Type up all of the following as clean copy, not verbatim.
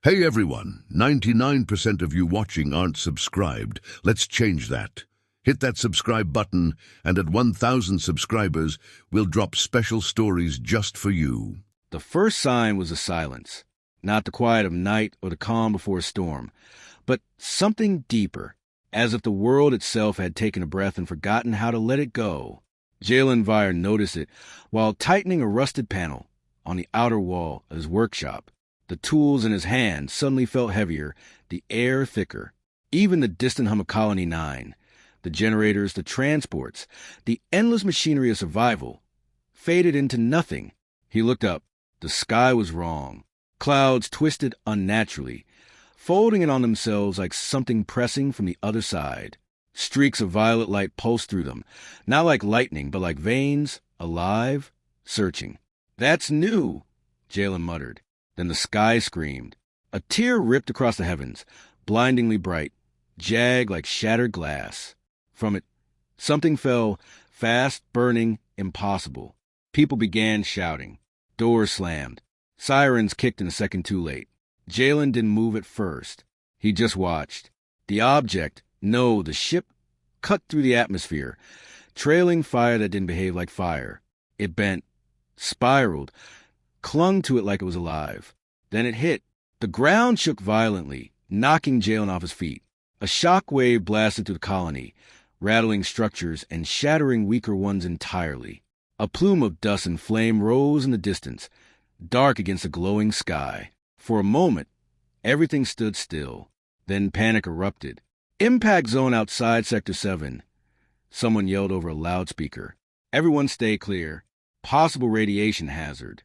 Hey everyone, 99% of you watching aren't subscribed. Let's change that. Hit that subscribe button, and at 1,000 subscribers, we'll drop special stories just for you. The first sign was a silence, not the quiet of night or the calm before a storm, but something deeper, as if the world itself had taken a breath and forgotten how to let it go. Jalen Vire noticed it while tightening a rusted panel on the outer wall of his workshop. The tools in his hand suddenly felt heavier, the air thicker. Even the distant hum of Colony 9, the generators, the transports, the endless machinery of survival, faded into nothing. He looked up. The sky was wrong. Clouds twisted unnaturally, folding in on themselves like something pressing from the other side. Streaks of violet light pulsed through them, not like lightning, but like veins, alive, searching. "That's new," Jalen muttered. Then the sky screamed. A tear ripped across the heavens, blindingly bright, jagged like shattered glass. From it, something fell, fast, burning, impossible. People began shouting. Doors slammed. Sirens kicked in a second too late. Jalen didn't move at first. He just watched. The object, no, the ship, cut through the atmosphere, trailing fire that didn't behave like fire. It bent, spiraled, clung to it like it was alive. Then it hit. The ground shook violently, knocking Jalen off his feet. A shock wave blasted through the colony, rattling structures and shattering weaker ones entirely. A plume of dust and flame rose in the distance, dark against the glowing sky. For a moment, everything stood still. Then panic erupted. "Impact zone outside Sector 7. Someone yelled over a loudspeaker. "Everyone stay clear. Possible radiation hazard."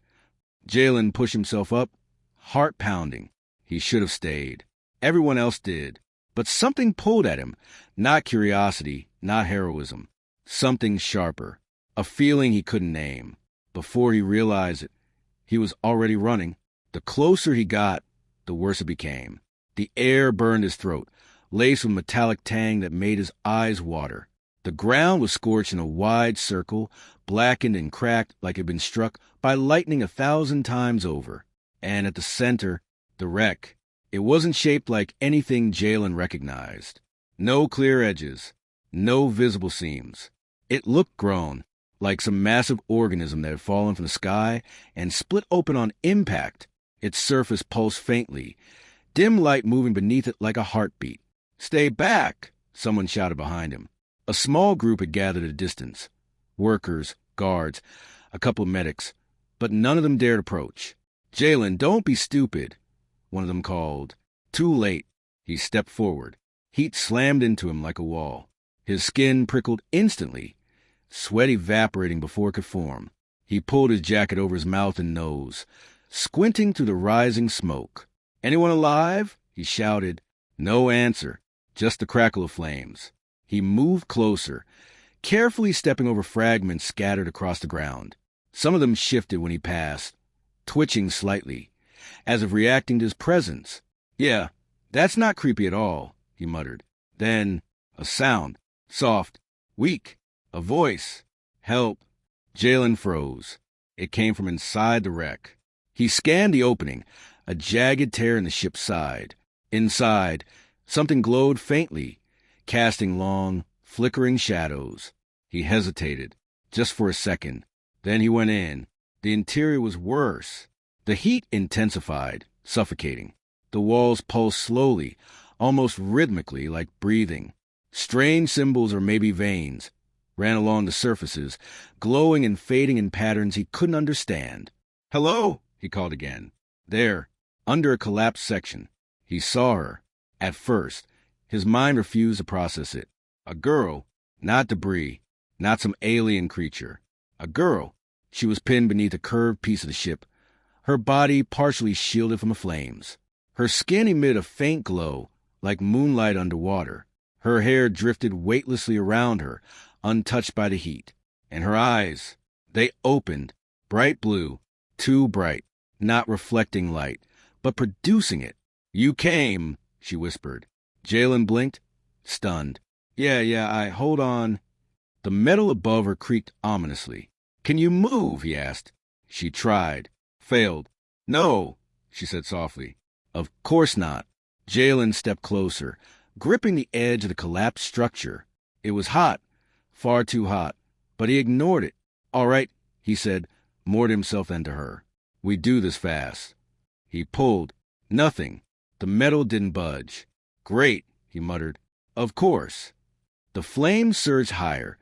Jalen pushed himself up, heart pounding. He should have stayed. Everyone else did. But something pulled at him. Not curiosity, not heroism. Something sharper. A feeling he couldn't name. Before he realized it, he was already running. The closer he got, the worse it became. The air burned his throat, laced with metallic tang that made his eyes water. The ground was scorched in a wide circle, blackened and cracked like it had been struck by lightning 1,000 times over. And at the center, the wreck. It wasn't shaped like anything Jalen recognized. No clear edges, no visible seams. It looked grown, like some massive organism that had fallen from the sky and split open on impact. Its surface pulsed faintly, dim light moving beneath it like a heartbeat. "Stay back!" someone shouted behind him. A small group had gathered at a distance. Workers, guards, a couple of medics, but none of them dared approach. "Jalen, don't be stupid," one of them called. Too late. He stepped forward. Heat slammed into him like a wall. His skin prickled instantly, sweat evaporating before it could form. He pulled his jacket over his mouth and nose, squinting through the rising smoke. "Anyone alive?" he shouted. No answer, just the crackle of flames. He moved closer, carefully stepping over fragments scattered across the ground. Some of them shifted when he passed, twitching slightly, as if reacting to his presence. "Yeah, that's not creepy at all," he muttered. Then, a sound, soft, weak, a voice. "Help." Jalen froze. It came from inside the wreck. He scanned the opening, a jagged tear in the ship's side. Inside, something glowed faintly, casting long, flickering shadows. He hesitated, just for a second. Then he went in. The interior was worse. The heat intensified, suffocating. The walls pulsed slowly, almost rhythmically, like breathing. Strange symbols, or maybe veins, ran along the surfaces, glowing and fading in patterns he couldn't understand. "Hello," he called again. There, under a collapsed section. He saw her. At first, his mind refused to process it. A girl, not debris, not some alien creature. A girl. She was pinned beneath a curved piece of the ship, her body partially shielded from the flames. Her skin emitted a faint glow, like moonlight underwater. Her hair drifted weightlessly around her, untouched by the heat. And her eyes, they opened, bright blue, too bright, not reflecting light, but producing it. "You came," she whispered. Jalen blinked, stunned. Yeah, hold on." The metal above her creaked ominously. "Can you move?" he asked. She tried. Failed. "No," she said softly. Of course not. Jalen stepped closer, gripping the edge of the collapsed structure. It was hot, far too hot, but he ignored it. All right, he said, more to himself than to her. We do this fast. He pulled. Nothing. The metal didn't budge. Great, he muttered. Of course. The flames surged higher,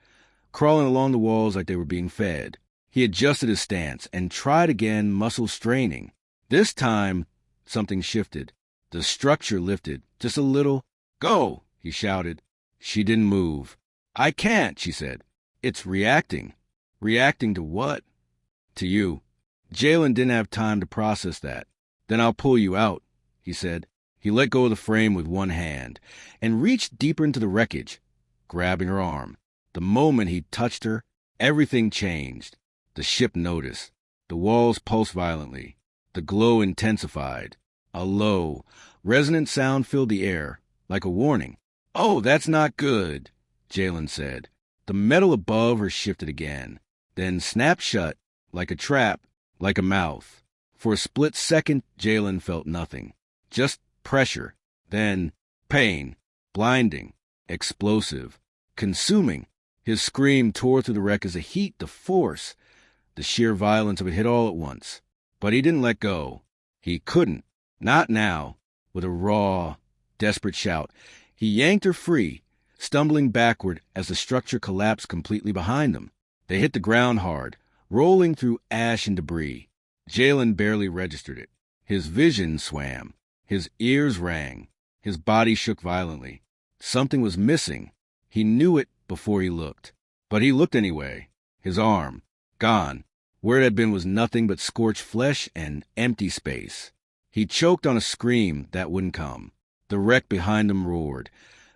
crawling along the walls like they were being fed. He adjusted his stance and tried again, muscles straining. This time, something shifted. The structure lifted, just a little. Go, he shouted. She didn't move. I can't, she said. It's reacting. Reacting to what? To you. Jalen didn't have time to process that. Then I'll pull you out, he said. He let go of the frame with one hand and reached deeper into the wreckage, grabbing her arm. The moment he touched her, everything changed. The ship noticed. The walls pulsed violently. The glow intensified. A low, resonant sound filled the air, like a warning. Oh, that's not good, Jalen said. The metal above her shifted again, then snapped shut, like a trap, like a mouth. For a split second, Jalen felt nothing. Just pressure, then pain, blinding, explosive, consuming. His scream tore through the wreck as the heat, the force, the sheer violence of it hit all at once. But he didn't let go. He couldn't. Not now. With a raw, desperate shout, he yanked her free, stumbling backward as the structure collapsed completely behind them. They hit the ground hard, rolling through ash and debris. Jalen barely registered it. His vision swam. His ears rang. His body shook violently. Something was missing. He knew it before he looked. But he looked anyway. His arm. Gone. Where it had been was nothing but scorched flesh and empty space. He choked on a scream that wouldn't come. The wreck behind him roared,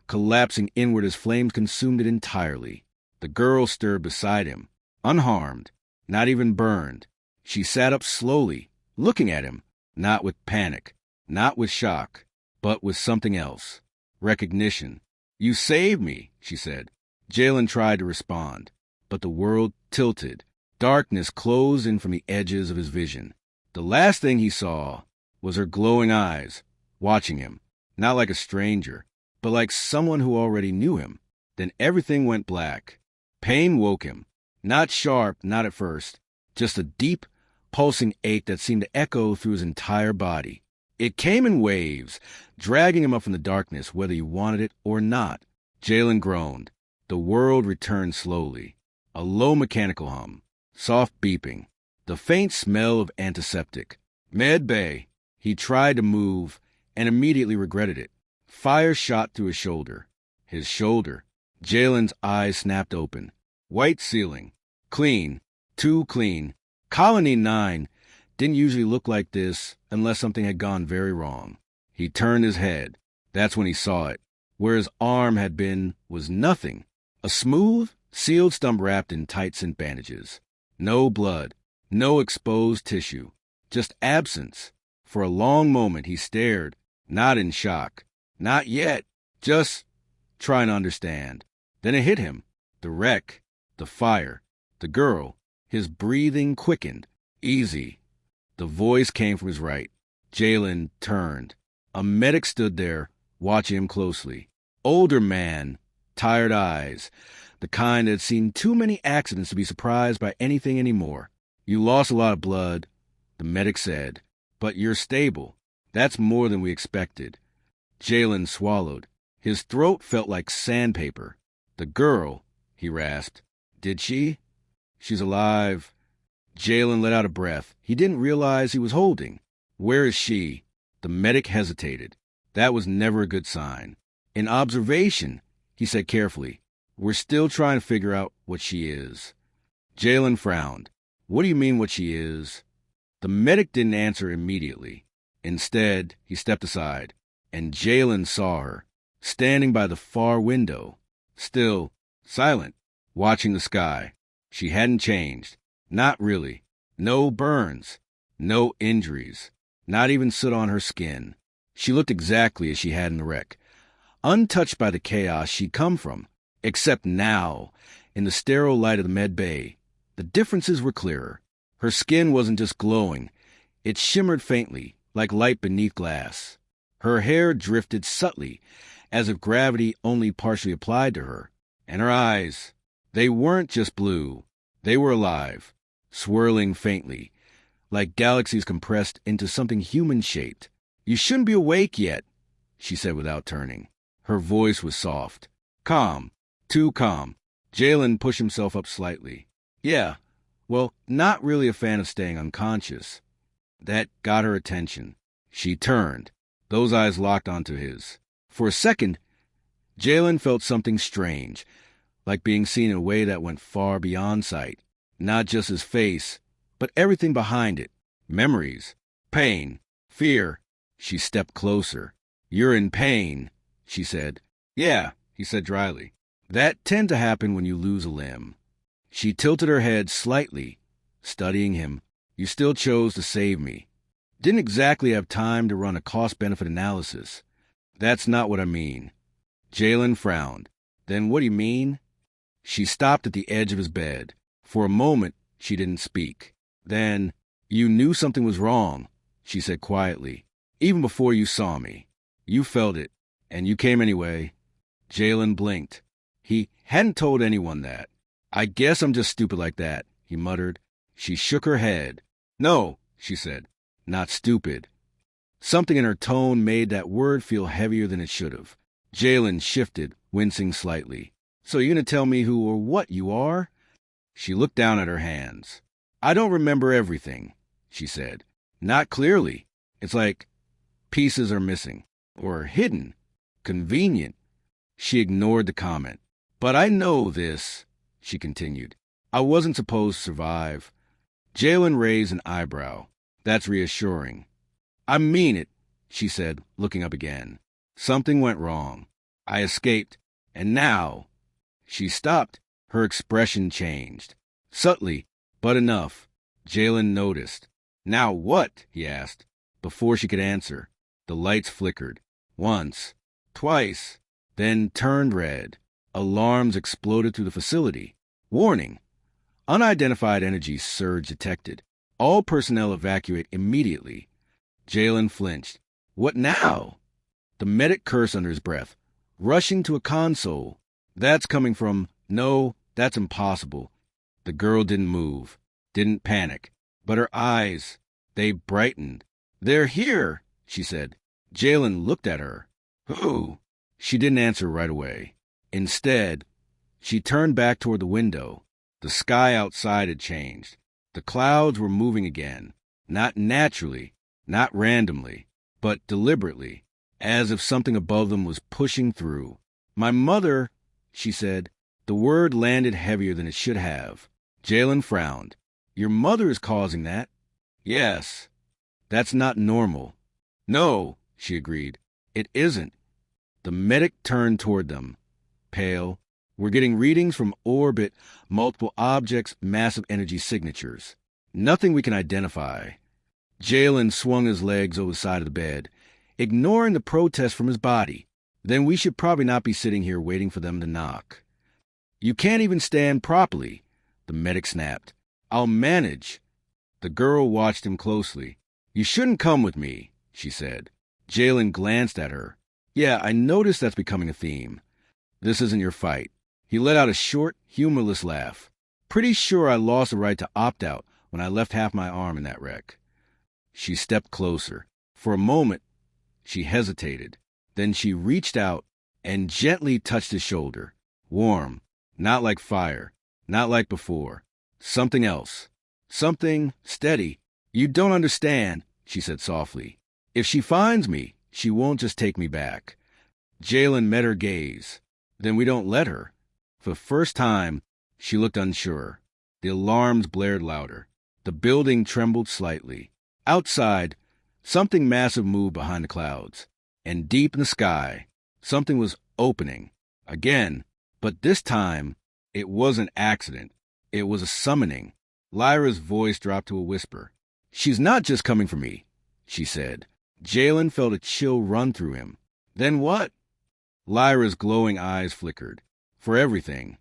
collapsing inward as flames consumed it entirely. The girl stirred beside him, unharmed, not even burned. She sat up slowly, looking at him, not with panic, not with shock, but with something else. Recognition. You saved me, she said. Jalen tried to respond, but the world tilted. Darkness closed in from the edges of his vision. The last thing he saw was her glowing eyes, watching him, not like a stranger, but like someone who already knew him. Then everything went black. Pain woke him. Not sharp, not at first, just a deep, pulsing ache that seemed to echo through his entire body. It came in waves, dragging him up from the darkness, whether he wanted it or not. Jalen groaned. The world returned slowly. A low mechanical hum, soft beeping, the faint smell of antiseptic. Med Bay. He tried to move and immediately regretted it. Fire shot through his shoulder. His shoulder. Jalen's eyes snapped open. White ceiling. Clean. Too clean. Colony 9 didn't usually look like this unless something had gone very wrong. He turned his head. That's when he saw it. Where his arm had been was nothing. A smooth, sealed stump wrapped in tight scent bandages. No blood. No exposed tissue. Just absence. For a long moment he stared, not in shock. Not yet. Just trying to understand. Then it hit him. The wreck. The fire. The girl. His breathing quickened. Easy. The voice came from his right. Jalen turned. A medic stood there, watching him closely. Older man. Tired eyes. The kind that had seen too many accidents to be surprised by anything anymore. You lost a lot of blood, the medic said. But you're stable. That's more than we expected. Jalen swallowed. His throat felt like sandpaper. The girl, he rasped. Did she? She's alive. Jalen let out a breath he didn't realize he was holding. Where is she? The medic hesitated. That was never a good sign. In observation, he said carefully. We're still trying to figure out what she is. Jalen frowned. What do you mean what she is? The medic didn't answer immediately. Instead, he stepped aside, and Jalen saw her, standing by the far window, still, silent, watching the sky. She hadn't changed. Not really. No burns. No injuries. Not even soot on her skin. She looked exactly as she had in the wreck, untouched by the chaos she'd come from, except now, in the sterile light of the med bay, the differences were clearer. Her skin wasn't just glowing. It shimmered faintly, like light beneath glass. Her hair drifted subtly, as if gravity only partially applied to her. And her eyes, they weren't just blue. They were alive, swirling faintly, like galaxies compressed into something human-shaped. "You shouldn't be awake yet," she said without turning. Her voice was soft. Calm. Too calm. Jalen pushed himself up slightly. "Yeah, well, not really a fan of staying unconscious." That got her attention. She turned. Those eyes locked onto his. For a second, Jalen felt something strange, like being seen in a way that went far beyond sight. Not just his face, but everything behind it. Memories, pain, fear. She stepped closer. "You're in pain," she said. "Yeah," he said dryly. "That tends to happen when you lose a limb." She tilted her head slightly, studying him. "You still chose to save me. Didn't exactly have time to run a cost-benefit analysis." "That's not what I mean." Jalen frowned. "Then what do you mean?" She stopped at the edge of his bed. For a moment, she didn't speak. Then, "You knew something was wrong," she said quietly. "Even before you saw me. You felt it, and you came anyway." Jalen blinked. He hadn't told anyone that. "I guess I'm just stupid like that," he muttered. She shook her head. "No," she said. "Not stupid." Something in her tone made that word feel heavier than it should have. Jalen shifted, wincing slightly. "So you're going to tell me who or what you are?" She looked down at her hands. "I don't remember everything," she said. "Not clearly. It's like pieces are missing. Or hidden. Convenient." She ignored the comment. "But I know this," she continued. "I wasn't supposed to survive." Jalen raised an eyebrow. "That's reassuring." "I mean it," she said, looking up again. "Something went wrong. I escaped. And now—" She stopped. Her expression changed. Subtly, but enough. Jalen noticed. "Now what?" he asked. Before she could answer, the lights flickered. Once. Twice. Then turned red. Alarms exploded through the facility. "Warning! Unidentified energy surge detected. All personnel evacuate immediately." Jalen flinched. "What now?" The medic cursed under his breath. "Rushing to a console. That's coming from—" "No, that's impossible." The girl didn't move, didn't panic. But her eyes, they brightened. "They're here," she said. Jalen looked at her. "Who?" She didn't answer right away. Instead, she turned back toward the window. The sky outside had changed. The clouds were moving again. Not naturally, not randomly, but deliberately, as if something above them was pushing through. "My mother," she said. The word landed heavier than it should have. Jalen frowned. "Your mother is causing that." "Yes." "That's not normal." "No," she agreed. "It isn't." The medic turned toward them. Pale. "We're getting readings from orbit, multiple objects, massive energy signatures. Nothing we can identify." Jalen swung his legs over the side of the bed, ignoring the protest from his body. "Then we should probably not be sitting here waiting for them to knock." "You can't even stand properly," the medic snapped. "I'll manage." The girl watched him closely. "You shouldn't come with me," she said. Jalen glanced at her. "Yeah, I noticed that's becoming a theme. This isn't your fight." He let out a short, humorless laugh. "Pretty sure I lost the right to opt out when I left half my arm in that wreck." She stepped closer. For a moment, she hesitated. Then she reached out and gently touched his shoulder. Warm. Not like fire. Not like before. Something else. Something steady. "You don't understand," she said softly. "If she finds me, she won't just take me back." Jalen met her gaze. "Then we don't let her." For the first time, she looked unsure. The alarms blared louder. The building trembled slightly. Outside, something massive moved behind the clouds. And deep in the sky, something was opening. Again. But this time, it wasn't accident. It was a summoning. Lyra's voice dropped to a whisper. "She's not just coming for me," she said. Jalen felt a chill run through him. "Then what?" Lyra's glowing eyes flickered. "For everything."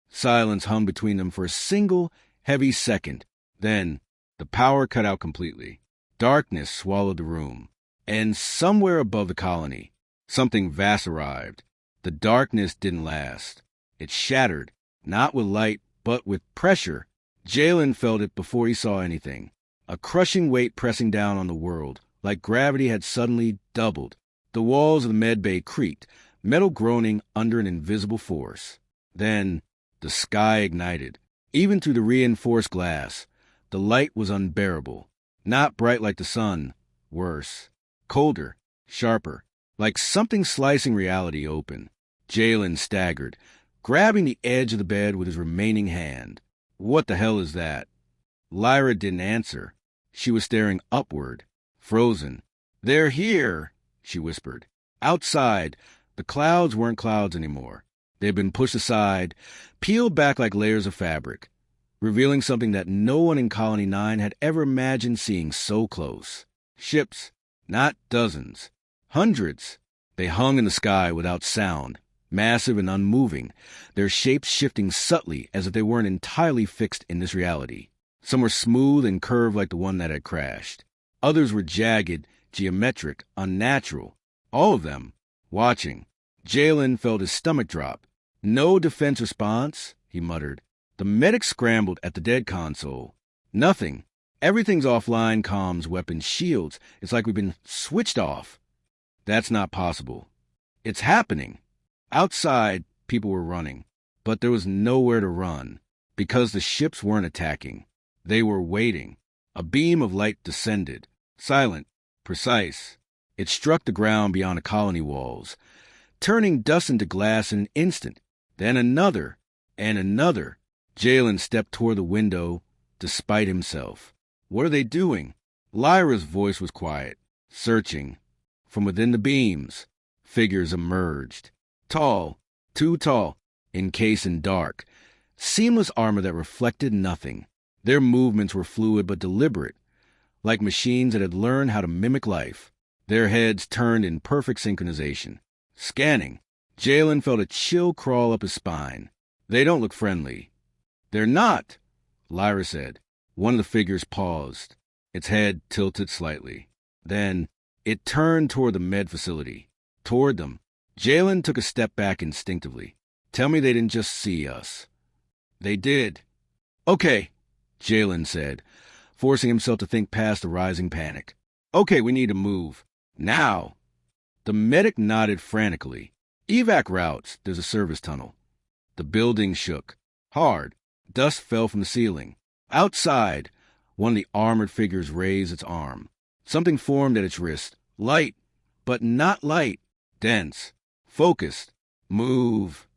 Silence hung between them for a single, heavy second. Then, the power cut out completely. Darkness swallowed the room, and somewhere above the colony, something vast arrived. The darkness didn't last. It shattered, not with light, but with pressure. Jalen felt it before he saw anything. A crushing weight pressing down on the world, like gravity had suddenly doubled. The walls of the med bay creaked, metal groaning under an invisible force. Then the sky ignited. Even through the reinforced glass, the light was unbearable. Not bright like the sun, worse. Colder, sharper, like something slicing reality open. Jalen staggered, grabbing the edge of the bed with his remaining hand. What the hell is that? Lyra didn't answer. She was staring upward, frozen. They're here, she whispered. Outside, the clouds weren't clouds anymore. They'd been pushed aside, peeled back like layers of fabric, revealing something that no one in Colony 9 had ever imagined seeing so close. Ships, not dozens, hundreds. They hung in the sky without sound, massive and unmoving, their shapes shifting subtly as if they weren't entirely fixed in this reality. Some were smooth and curved like the one that had crashed. Others were jagged, geometric, unnatural. All of them, watching. Jalen felt his stomach drop. No defense response, he muttered. The medic scrambled at the dead console. Nothing. Everything's offline, comms, weapons, shields. It's like we've been switched off. That's not possible. It's happening. Outside, people were running. But there was nowhere to run, because the ships weren't attacking. They were waiting. A beam of light descended, silent, precise. It struck the ground beyond the colony walls, turning dust into glass in an instant. Then another, and another. Jalen stepped toward the window, despite himself. What are they doing? Lyra's voice was quiet, searching. From within the beams, figures emerged. Tall, too tall, encased in dark, seamless armor that reflected nothing. Their movements were fluid but deliberate, like machines that had learned how to mimic life. Their heads turned in perfect synchronization. Scanning. Jalen felt a chill crawl up his spine. They don't look friendly. They're not, Lyra said. One of the figures paused, its head tilted slightly. Then it turned toward the med facility, toward them. Jalen took a step back instinctively. Tell me they didn't just see us. They did. Okay, Jalen said, forcing himself to think past the rising panic. Okay, we need to move. Now. The medic nodded frantically. Evac routes, there's a service tunnel. The building shook. Hard. Dust fell from the ceiling. Outside, one of the armored figures raised its arm. Something formed at its wrist. Light, but not light. Dense. Focused. Move.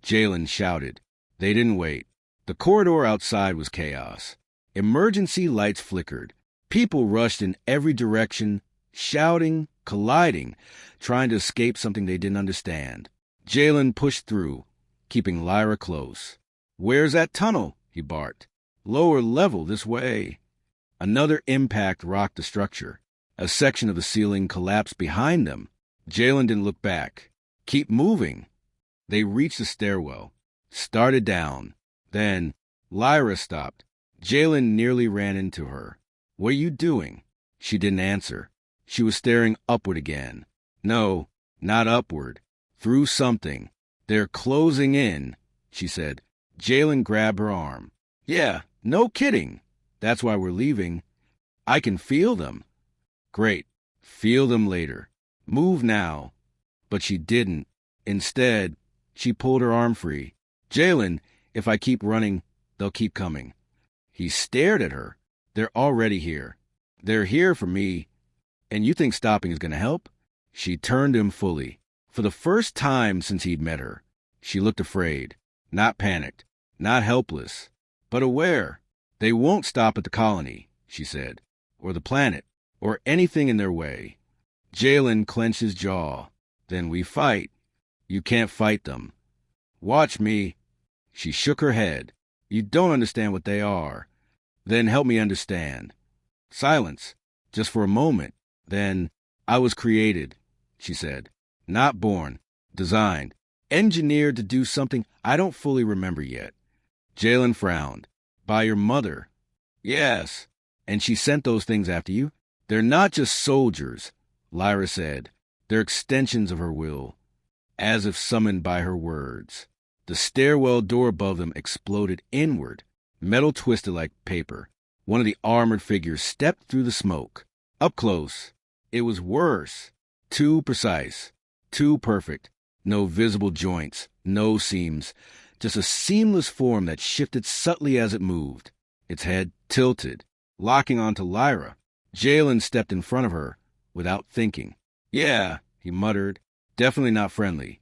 Jalen shouted. They didn't wait. The corridor outside was chaos. Emergency lights flickered. People rushed in every direction, shouting, colliding, trying to escape something they didn't understand. Jalen pushed through, keeping Lyra close. Where's that tunnel? He barked. Lower level, this way. Another impact rocked the structure. A section of the ceiling collapsed behind them. Jalen didn't look back. Keep moving. They reached the stairwell, started down. Then Lyra stopped. Jalen nearly ran into her. What are you doing? She didn't answer. She was staring upward again. No, not upward. Through something. They're closing in, she said. Jalen grabbed her arm. Yeah, no kidding. That's why we're leaving. I can feel them. Great. Feel them later. Move now. But she didn't. Instead, she pulled her arm free. Jalen, if I keep running, they'll keep coming. He stared at her. They're already here. They're here for me. And you think stopping is going to help? She turned to him fully. For the first time since he'd met her, she looked afraid. Not panicked. Not helpless. But aware. They won't stop at the colony, she said. Or the planet. Or anything in their way. Jalen clenched his jaw. Then we fight. You can't fight them. Watch me. She shook her head. You don't understand what they are. Then help me understand. Silence. Just for a moment. Then, I was created, she said. Not born. Designed. Engineered to do something I don't fully remember yet. Jalen frowned. By your mother. Yes. And she sent those things after you? They're not just soldiers, Lyra said. They're extensions of her will, as if summoned by her words. The stairwell door above them exploded inward, metal twisted like paper. One of the armored figures stepped through the smoke. Up close, it was worse. Too precise, too perfect. No visible joints, no seams, just a seamless form that shifted subtly as it moved. Its head tilted, locking onto Lyra. Jalen stepped in front of her, without thinking. Yeah, he muttered, definitely not friendly.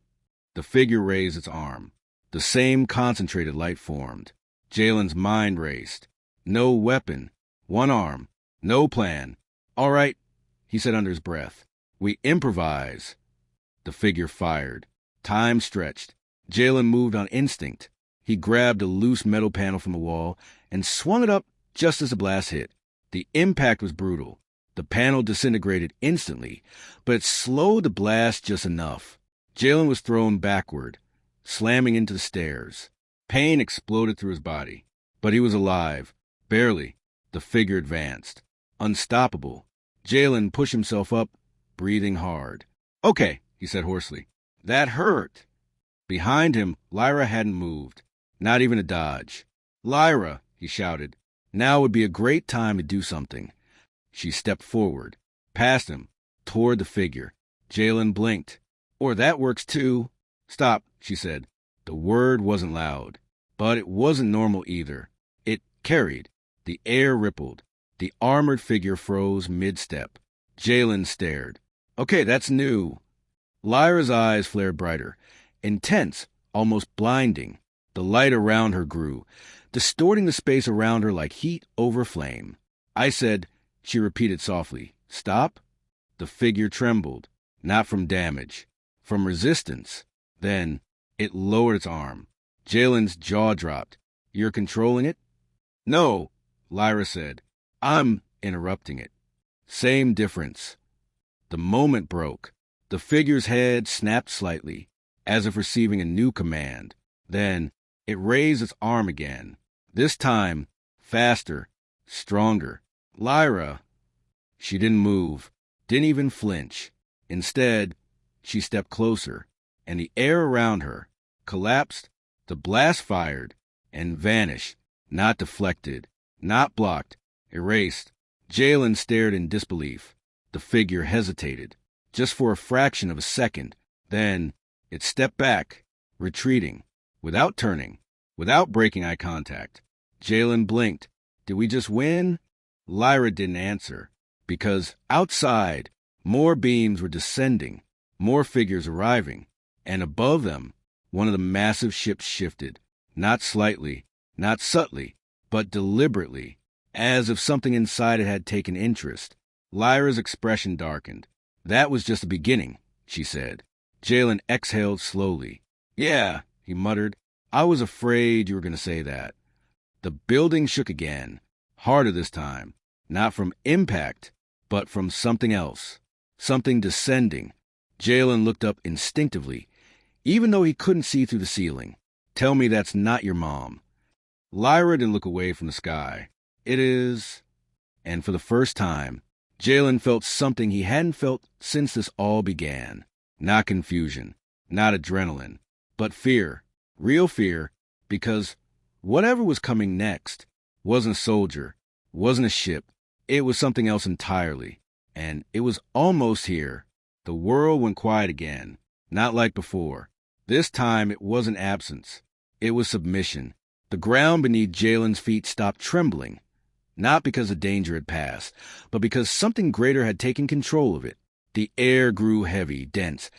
The figure raised its arm. The same concentrated light formed. Jalen's mind raced. No weapon, one arm, no plan. All right, he said under his breath. We improvise. The figure fired. Time stretched. Jalen moved on instinct. He grabbed a loose metal panel from the wall and swung it up just as the blast hit. The impact was brutal. The panel disintegrated instantly, but it slowed the blast just enough. Jalen was thrown backward, slamming into the stairs. Pain exploded through his body, but he was alive. Barely. The figure advanced. Unstoppable. Jalen pushed himself up, breathing hard. Okay, he said hoarsely. That hurt. Behind him, Lyra hadn't moved. Not even a dodge. Lyra, he shouted. Now would be a great time to do something. She stepped forward, past him, toward the figure. Jalen blinked. Or that works too. Stop, she said. The word wasn't loud, but it wasn't normal either. It carried. The air rippled. The armored figure froze mid-step. Jalen stared. Okay, that's new. Lyra's eyes flared brighter. Intense, almost blinding. The light around her grew, distorting the space around her like heat over flame. I said, she repeated softly, stop? The figure trembled, not from damage, from resistance. Then it lowered its arm. Jalen's jaw dropped. You're controlling it? No, Lyra said. I'm interrupting it. Same difference. The moment broke. The figure's head snapped slightly, as if receiving a new command. Then it raised its arm again. This time, faster, stronger. Lyra. She didn't move, didn't even flinch. Instead, she stepped closer, and the air around her collapsed. The blast fired and vanished, not deflected, not blocked, erased. Jalen stared in disbelief. The figure hesitated, just for a fraction of a second. Then it stepped back, retreating, without turning, without breaking eye contact. Jalen blinked. Did we just win? Lyra didn't answer, because outside, more beams were descending, more figures arriving, and above them, one of the massive ships shifted, not slightly, not subtly, but deliberately, as if something inside it had taken interest. Lyra's expression darkened. That was just the beginning, she said. Jalen exhaled slowly. Yeah, he muttered. I was afraid you were going to say that. The building shook again, harder this time, not from impact, but from something else, something descending. Jalen looked up instinctively, even though he couldn't see through the ceiling. Tell me that's not your mom. Lyra didn't look away from the sky. It is. And for the first time, Jalen felt something he hadn't felt since this all began. Not confusion, not adrenaline, but fear, real fear, because whatever was coming next wasn't a soldier, wasn't a ship. It was something else entirely, and it was almost here. The world went quiet again, not like before. This time it wasn't absence. It was submission. The ground beneath Jalen's feet stopped trembling, not because the danger had passed, but because something greater had taken control of it. The air grew heavy, dense,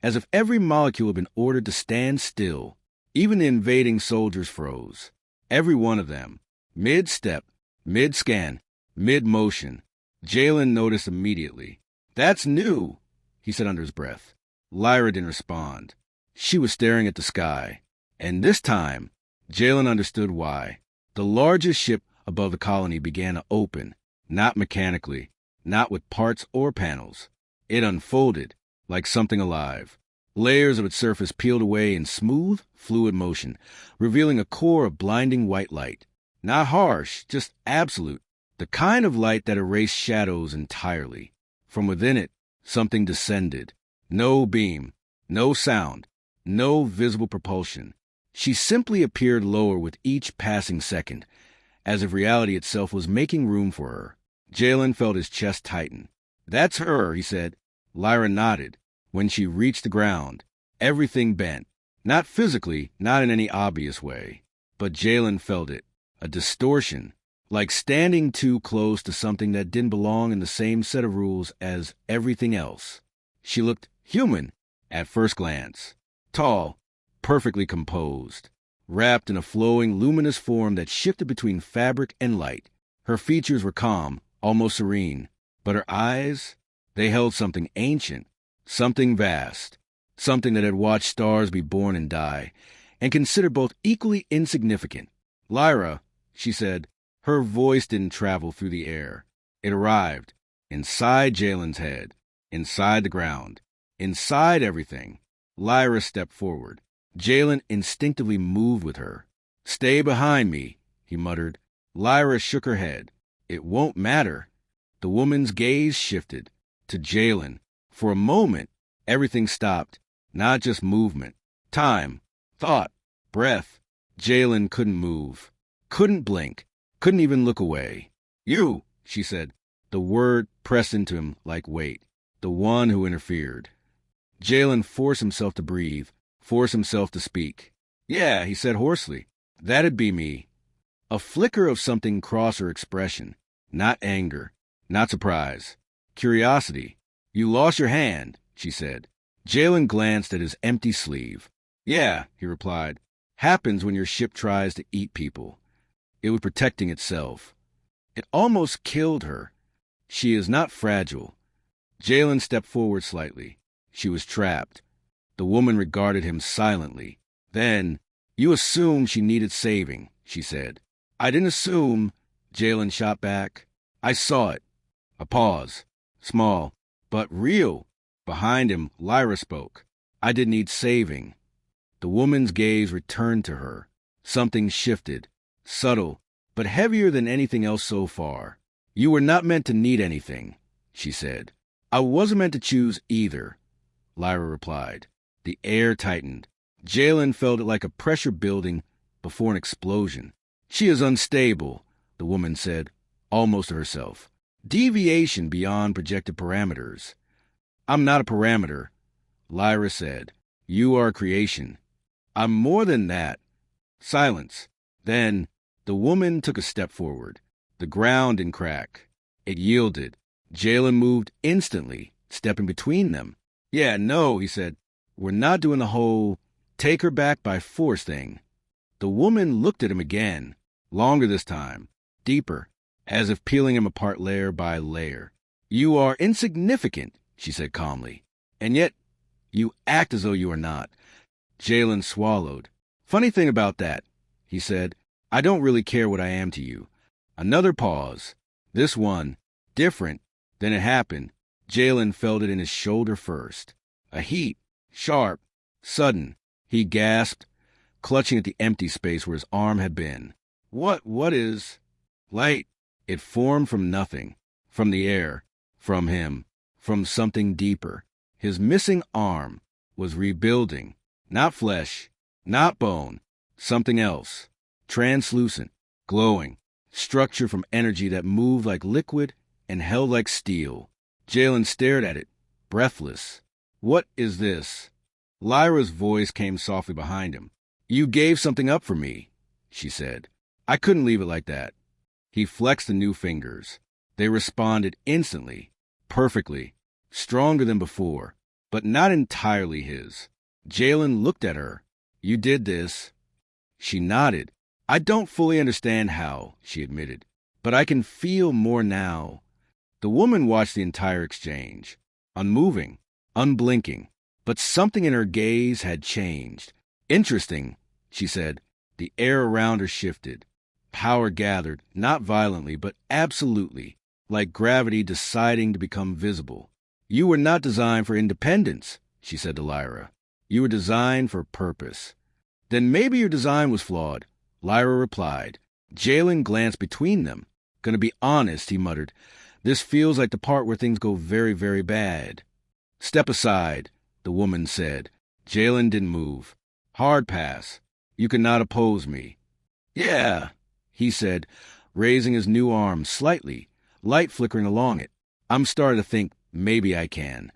as if every molecule had been ordered to stand still. Even the invading soldiers froze. Every one of them. Mid-step, mid-scan, mid-motion. Jalen noticed immediately. That's new, he said under his breath. Lyra didn't respond. She was staring at the sky. And this time, Jalen understood why. The largest ship above the colony began to open, not mechanically, not with parts or panels. It unfolded like something alive. Layers of its surface peeled away in smooth, fluid motion, revealing a core of blinding white light. Not harsh, just absolute, The kind of light that erased shadows entirely. From within it, something descended. No beam, no sound, no visible propulsion. She simply appeared lower with each passing second, as if reality itself was making room for her. Jalen felt his chest tighten. "That's her," he said. Lyra nodded. When she reached the ground, everything bent. Not physically, not in any obvious way. But Jalen felt it. A distortion, like standing too close to something that didn't belong in the same set of rules as everything else. She looked human at first glance. Tall, perfectly composed, wrapped in a flowing, luminous form that shifted between fabric and light. Her features were calm, almost serene, but her eyes, they held something ancient, something vast, something that had watched stars be born and die, and considered both equally insignificant. "Lyra," she said. Her voice didn't travel through the air. It arrived inside Jalen's head, inside the ground, inside everything. Lyra stepped forward. Jalen instinctively moved with her. "Stay behind me," he muttered. Lyra shook her head. "It won't matter." The woman's gaze shifted to Jalen. For a moment, everything stopped. Not just movement. Time, thought, breath. Jalen couldn't move, couldn't blink, couldn't even look away. "You," she said. The word pressed into him like weight. The one who interfered. Jalen forced himself to breathe, forced himself to speak. "Yeah," he said hoarsely. "That'd be me." A flicker of something crossed her expression. Not anger, not surprise. Curiosity. "You lost your hand," she said. Jalen glanced at his empty sleeve. "Yeah," he replied. "Happens when your ship tries to eat people." It was protecting itself. It almost killed her. She is not fragile. Jalen stepped forward slightly. She was trapped. The woman regarded him silently. Then, "You assumed she needed saving," she said. "I didn't assume," Jalen shot back. "I saw it." A pause. Small, but real. Behind him, Lyra spoke. "I didn't need saving." The woman's gaze returned to her. Something shifted. Subtle, but heavier than anything else so far. "You were not meant to need anything," she said. "I wasn't meant to choose either," Lyra replied. The air tightened. Jalen felt it like a pressure building before an explosion. "She is unstable," the woman said, almost to herself. "Deviation beyond projected parameters." "I'm not a parameter," Lyra said. "You are a creation." "I'm more than that." Silence. Then the woman took a step forward. The ground didn't crack. It yielded. Jalen moved instantly, stepping between them. "Yeah, no," he said. "We're not doing the whole take her back by force thing." The woman looked at him again, longer this time, deeper, as if peeling him apart layer by layer. "You are insignificant," she said calmly, "and yet you act as though you are not." Jalen swallowed. "Funny thing about that," he said. "I don't really care what I am to you." Another pause. This one, different. Then it happened. Jalen felt it in his shoulder first. A heat, sharp, sudden. He gasped, clutching at the empty space where his arm had been. What is... Light. It formed from nothing, from the air, from him, from something deeper. His missing arm was rebuilding. Not flesh, not bone, something else. Translucent, glowing, structure from energy that moved like liquid and held like steel. Jalen stared at it, breathless. "What is this?" Lyra's voice came softly behind him. "You gave something up for me," she said. "I couldn't leave it like that." He flexed the new fingers. They responded instantly, perfectly, stronger than before, but not entirely his. Jalen looked at her. "You did this." She nodded. "I don't fully understand how," she admitted, "but I can feel more now." The woman watched the entire exchange, unmoving, unblinking, but something in her gaze had changed. "Interesting," she said. The air around her shifted. Power gathered, not violently, but absolutely, like gravity deciding to become visible. "You were not designed for independence," she said to Lyra. "You were designed for purpose." "Then maybe your design was flawed," Lyra replied. Jalen glanced between them. Gonna be honest, he muttered. This feels like the part where things go very, very bad. Step aside, the woman said. Jalen didn't move. Hard pass. You cannot oppose me. Yeah, he said, raising his new arm slightly, light flickering along it. I'm starting to think maybe I can.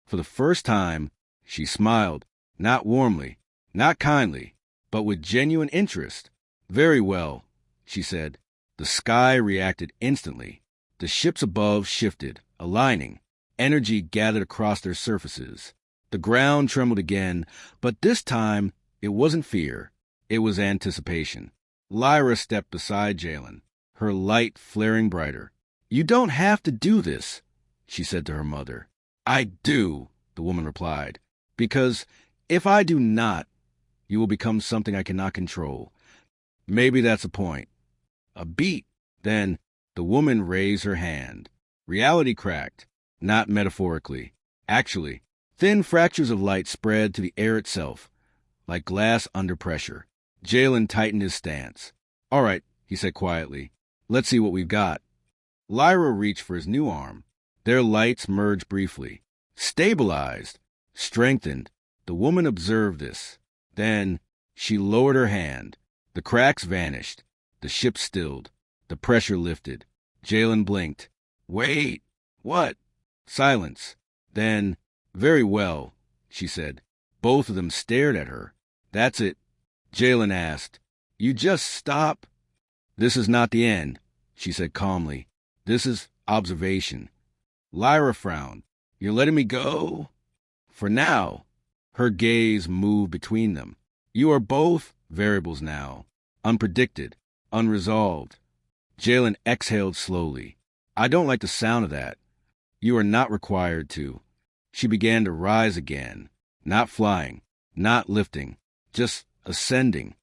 For the first time, she smiled, not warmly, not kindly, but with genuine interest. Very well, she said. The sky reacted instantly. The ships above shifted, aligning. Energy gathered across their surfaces. The ground trembled again, but this time it wasn't fear. It was anticipation. Lyra stepped beside Jalen, her light flaring brighter. You don't have to do this, she said to her mother. I do, the woman replied, because if I do not, you will become something I cannot control. Maybe that's a point. A beat. Then the woman raised her hand. Reality cracked, not metaphorically. Actually, thin fractures of light spread to the air itself, like glass under pressure. Jalen tightened his stance. All right, he said quietly. Let's see what we've got. Lyra reached for his new arm. Their lights merged briefly. Stabilized. Strengthened. The woman observed this. Then she lowered her hand. The cracks vanished. The ship stilled. The pressure lifted. Jalen blinked. Wait. What? Silence. Then, very well, she said. Both of them stared at her. That's it. Jalen asked, You just stop? This is not the end, she said calmly. This is observation. Lyra frowned. You're letting me go? For now. Her gaze moved between them. You are both variables now. Unpredicted. Unresolved. Jalen exhaled slowly. I don't like the sound of that. You are not required to. She began to rise again. Not flying. Not lifting. Just ascending.